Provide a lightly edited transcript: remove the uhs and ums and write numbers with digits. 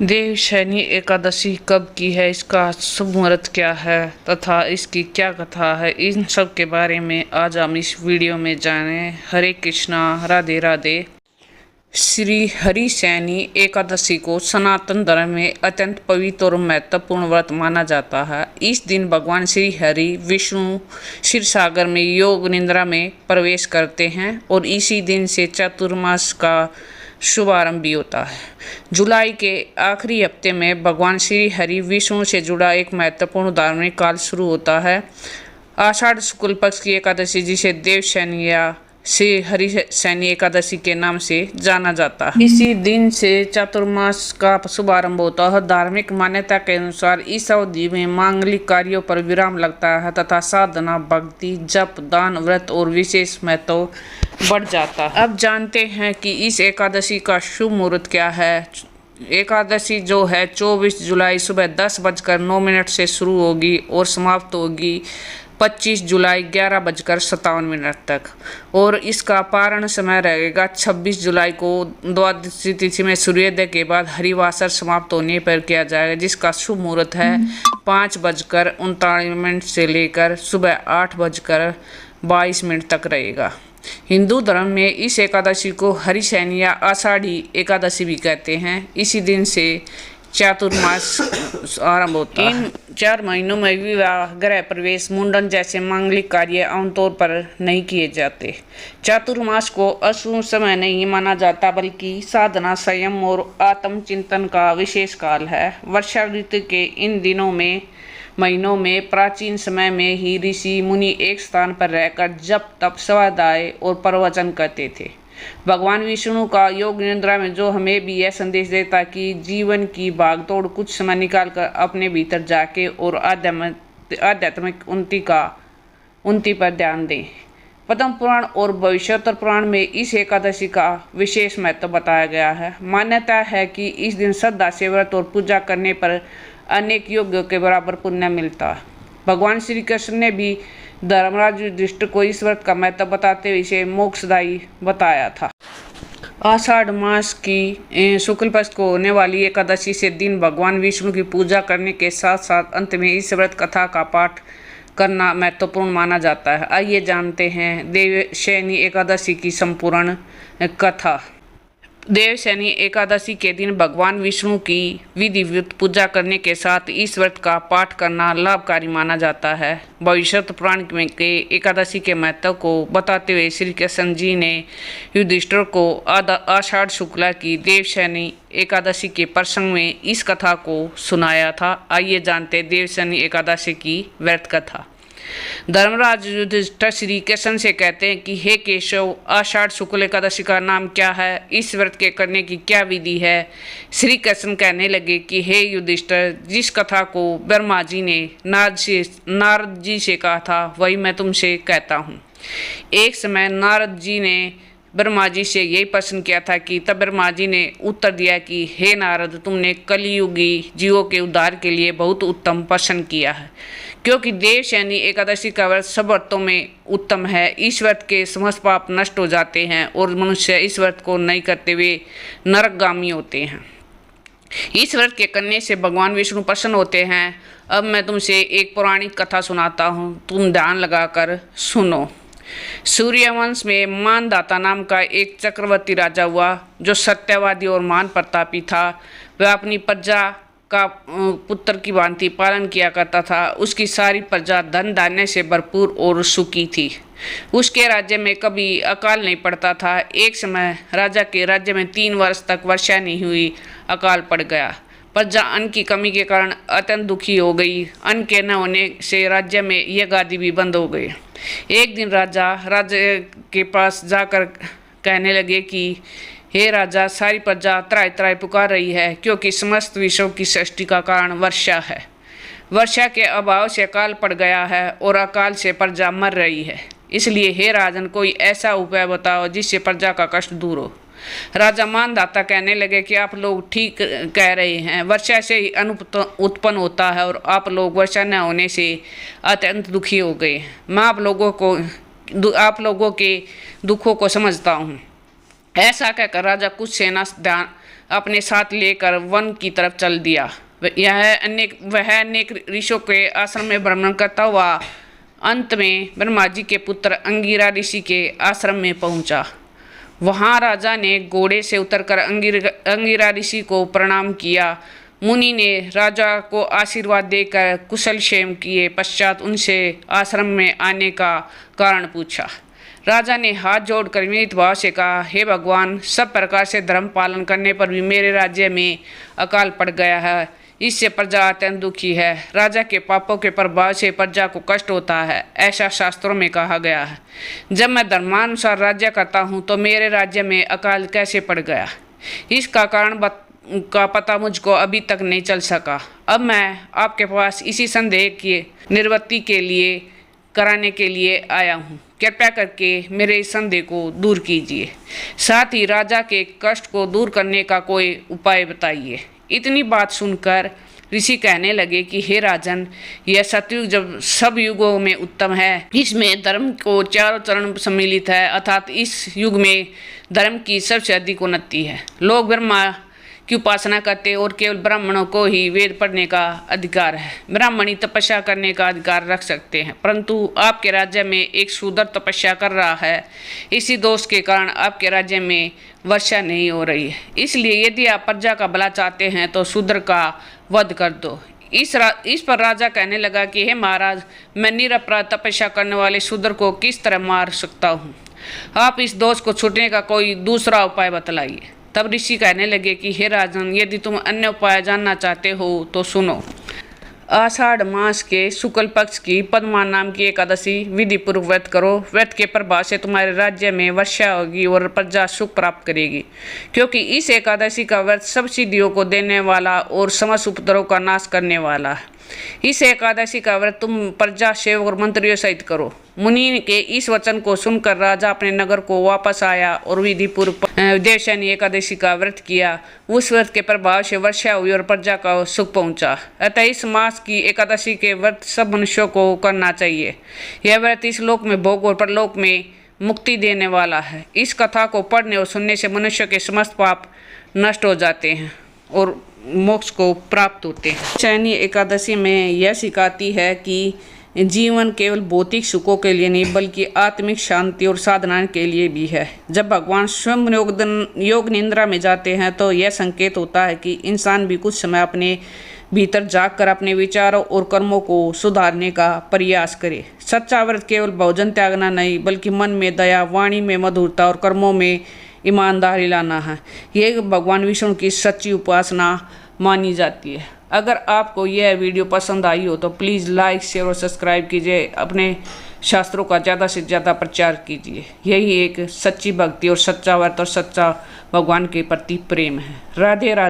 देवशयनी एकादशी कब की है, इसका शुभ मुहूर्त क्या है तथा इसकी क्या कथा है, इन सब के बारे में आज हम इस वीडियो में जानें। हरे कृष्णा, राधे राधे। श्री हरिशयनी एकादशी को सनातन धर्म में अत्यंत पवित्र और महत्वपूर्ण व्रत माना जाता है। इस दिन भगवान श्री हरि विष्णु क्षीर सागर में योग निद्रा में प्रवेश करते हैं और इसी दिन से चातुर्मास का शुभारंभ भी होता है। जुलाई के आखिरी हफ्ते में भगवान श्री हरि विष्णु से जुड़ा एक महत्वपूर्ण धार्मिक काल शुरू होता है। आषाढ़ शुक्ल पक्ष की एकादशी, जिसे देवशयनी या श्री हरिशयनी एकादशी के नाम से जाना जाता है, इसी दिन से चातुर्मास का शुभारंभ होता है। धार्मिक मान्यता के अनुसार इस अवधि में मांगलिक कार्यों पर विराम लगता है तथा साधना, भक्ति, जप, दान, व्रत और विशेष महत्व बढ़ जाता है। अब जानते हैं कि इस एकादशी का शुभ मुहूर्त क्या है। एकादशी जो है 24 जुलाई सुबह 10:09 से शुरू होगी और समाप्त होगी 25 जुलाई 11:57 तक, और इसका पारण समय रहेगा 26 जुलाई को द्वादशी तिथि में सूर्योदय के बाद हरिवासर समाप्त होने पर किया जाएगा, जिसका शुभ मुहूर्त है 5:39 से लेकर सुबह 8:22 तक रहेगा। हिंदू धर्म में इस एकादशी को हरिशयनी या आषाढ़ी एकादशी भी कहते हैं। इसी दिन से चातुर्मास आरंभ होता है। इन 4 महीनों में विवाह, गृह प्रवेश, मुंडन जैसे मांगलिक कार्य आमतौर पर नहीं किए जाते। चातुर्मास को अशुभ समय नहीं माना जाता, बल्कि साधना, संयम और आत्मचिंतन का विशेष काल है। वर्षा ऋतु के इन महीनों में प्राचीन समय में ही ऋषि मुनि एक स्थान पर रहकर जप, तप, स्वाध्याय और प्रवचन करते थे। भगवान विष्णु का योग निद्रा में जो हमें भी यह संदेश देता कि जीवन की भागदौड़ कुछ समय निकालकर अपने भीतर जाके और आध्यात्मिक उन्नति पर ध्यान दें। पद्म पुराण और भविष्योत्तर पुराण में इस एकादशी का विशेष महत्व बताया गया है। मान्यता है कि इस दिन श्रद्धा से व्रत और पूजा करने पर अनेक यज्ञों के बराबर पुण्य मिलता है। भगवान श्री कृष्ण ने भी धर्मराज युधिष्ठिर को इस व्रत का महत्व बताते हुए इसे मोक्षदायी बताया था। आषाढ़ मास की शुक्ल पक्ष को होने वाली एकादशी से दिन भगवान विष्णु की पूजा करने के साथ साथ अंत में इस व्रत कथा का पाठ करना महत्वपूर्ण माना जाता है। आइए जानते हैं देवशयनी एकादशी की संपूर्ण कथा। देवशयनी एकादशी के दिन भगवान विष्णु की विधिवत पूजा करने के साथ इस व्रत का पाठ करना लाभकारी माना जाता है। भविष्योत्तर पुराण के एकादशी के महत्व को बताते हुए श्री कृष्ण जी ने युधिष्ठिर को आषाढ़ शुक्ला की देवशयनी एकादशी के प्रसंग में इस कथा को सुनाया था। आइए जानते देवशयनी एकादशी की व्रत कथा। धर्मराज युधिष्ठिर श्री कृष्ण से कहते हैं कि हे केशव, आषाढ़ शुक्ल एकादशी का नाम क्या है, इस व्रत के करने की क्या विधि है। श्री कृष्ण कहने लगे कि हे युधिष्ठिर, जिस कथा को ब्रह्मा जी ने नारद जी से कहा था वही मैं तुमसे कहता हूँ। एक समय नारद जी ने ब्रह्मा जी से यही प्रश्न किया था कि तब ब्रह्मा जी ने उत्तर दिया कि हे नारद, तुमने कलियुगी जीवों के उद्धार के लिए बहुत उत्तम प्रश्न किया है, क्योंकि देवशयनी एकादशी का व्रत सब व्रतों में उत्तम है। इस व्रत के समस्त पाप नष्ट हो जाते हैं और मनुष्य इस व्रत को नहीं करते हुए नरकगामी होते हैं। इस व्रत के करने से भगवान विष्णु प्रसन्न होते हैं। अब मैं तुमसे एक पौराणिक कथा सुनाता हूँ, तुम ध्यान लगाकर सुनो। सूर्यवंश में मानधाता नाम का एक चक्रवर्ती राजा हुआ, जो सत्यवादी और महान प्रतापी था। वह अपनी प्रजा का पुत्र की भांति पालन किया करता था। उसकी सारी प्रजा धन धान्य से भरपूर और सुखी थी। उसके राज्य में कभी अकाल नहीं पड़ता था। एक समय राजा के राज्य में 3 वर्ष तक वर्षा नहीं हुई, अकाल पड़ गया। प्रजा अन्न की कमी के कारण अत्यंत दुखी हो गई। अन्न के न होने से राज्य में यह गादी भी बंद हो गई। एक दिन राजा के पास जाकर कहने लगे कि हे राजा, सारी प्रजा त्राहि त्राहि पुकार रही है, क्योंकि समस्त विश्व की सृष्टि का कारण वर्षा है। वर्षा के अभाव से अकाल पड़ गया है और अकाल से प्रजा मर रही है। इसलिए हे राजन, कोई ऐसा उपाय बताओ जिससे प्रजा का कष्ट दूर हो। राजा मानधाता कहने लगे कि आप लोग ठीक कह रहे हैं, वर्षा से ही अन्न उत्पन्न होता है और आप लोग वर्षा न होने से अत्यंत दुखी हो गए। मैं आप लोगों के दुखों को समझता हूँ। ऐसा कहकर राजा कुछ सेना अपने साथ लेकर वन की तरफ चल दिया। वह अनेक ऋषियों के आश्रम में भ्रमण करता हुआ अंत में ब्रह्मा जी के पुत्र अंगिरा ऋषि के आश्रम में पहुंचा। वहां राजा ने घोड़े से उतरकर अंगिरा ऋषि को प्रणाम किया। मुनि ने राजा को आशीर्वाद देकर कुशल क्षेम किए पश्चात उनसे आश्रम में आने का कारण पूछा। राजा ने हाथ जोड़कर विनीत भाव से कहा, हे भगवान, सब प्रकार से धर्म पालन करने पर भी मेरे राज्य में अकाल पड़ गया है। इससे प्रजा अत्यंत दुखी है। राजा के पापों के प्रभाव से प्रजा को कष्ट होता है, ऐसा शास्त्रों में कहा गया है। जब मैं धर्मानुसार राज्य करता हूँ तो मेरे राज्य में अकाल कैसे पड़ गया, इसका कारण का पता मुझको अभी तक नहीं चल सका। अब मैं आपके पास इसी संदेह की निवृत्ति कराने के लिए आया हूँ। कृपया करके मेरे इस संदेह को दूर कीजिए, साथ ही राजा के कष्ट को दूर करने का कोई उपाय बताइए। इतनी बात सुनकर ऋषि कहने लगे कि हे राजन, यह सतयुग जब सब युगों में उत्तम है, इसमें धर्म को चारों चरण सम्मिलित है, अर्थात इस युग में धर्म की सबसे अधिक उन्नति है। लोग ब्रह्मा की उपासना करते और केवल ब्राह्मणों को ही वेद पढ़ने का अधिकार है। ब्राह्मणी तपस्या करने का अधिकार रख सकते हैं, परंतु आपके राज्य में एक शूद्र तपस्या कर रहा है। इसी दोष के कारण आपके राज्य में वर्षा नहीं हो रही है। इसलिए यदि आप प्रजा का भला चाहते हैं तो शूद्र का वध कर दो। इस पर राजा कहने लगा कि हे महाराज, मैं निरपराध तपस्या करने वाले शूद्र को किस तरह मार सकता हूँ? आप इस दोष को छूटने का कोई दूसरा उपाय बतलाइए। तब ऋषि कहने लगे कि हे राजन, यदि तुम अन्य उपाय जानना चाहते हो तो सुनो। आषाढ़ मास के शुक्ल पक्ष की पद्मा नाम की एकादशी विधि पूर्वक व्रत करो। व्रत के प्रभाव से तुम्हारे राज्य में वर्षा होगी और प्रजा सुख प्राप्त करेगी, क्योंकि इस एकादशी का व्रत सब सिद्धियों को देने वाला और समस्त उपद्रव का नाश करने वाला है। इस एकादशी का व्रत तुम प्रजा, सेवक और मंत्रियों सहित करो। मुनि के इस वचन को सुनकर राजा अपने नगर को वापस आया और विधि पूर्वक देवशयनी एकादशी का व्रत किया। उस व्रत के प्रभाव से वर्षा हुई और प्रजा का सुख पहुंचा। अतः इस मास की एकादशी के व्रत सब मनुष्यों को करना चाहिए। यह व्रत इस लोक में भोग और परलोक में मुक्ति देने वाला है। इस कथा को पढ़ने और सुनने से मनुष्य के समस्त पाप नष्ट हो जाते हैं और मोक्ष को प्राप्त होते हैं। शयनी एकादशी में यह सिखाती है कि जीवन केवल भौतिक सुखों के लिए नहीं बल्कि आत्मिक शांति और साधना के लिए भी है। जब भगवान स्वयं योग निद्रा में जाते हैं तो यह संकेत होता है कि इंसान भी कुछ समय अपने भीतर जागकर अपने विचारों और कर्मों को सुधारने का प्रयास करे। सच्चा व्रत केवल भोजन त्यागना नहीं बल्कि मन में दया, वाणी में मधुरता और कर्मों में ईमानदारी लाना है। ये भगवान विष्णु की सच्ची उपासना मानी जाती है। अगर आपको यह वीडियो पसंद आई हो तो प्लीज़ लाइक, शेयर और सब्सक्राइब कीजिए। अपने शास्त्रों का ज़्यादा से ज़्यादा प्रचार कीजिए। यही एक सच्ची भक्ति और सच्चा व्रत और सच्चा भगवान के प्रति प्रेम है। राधे राधे।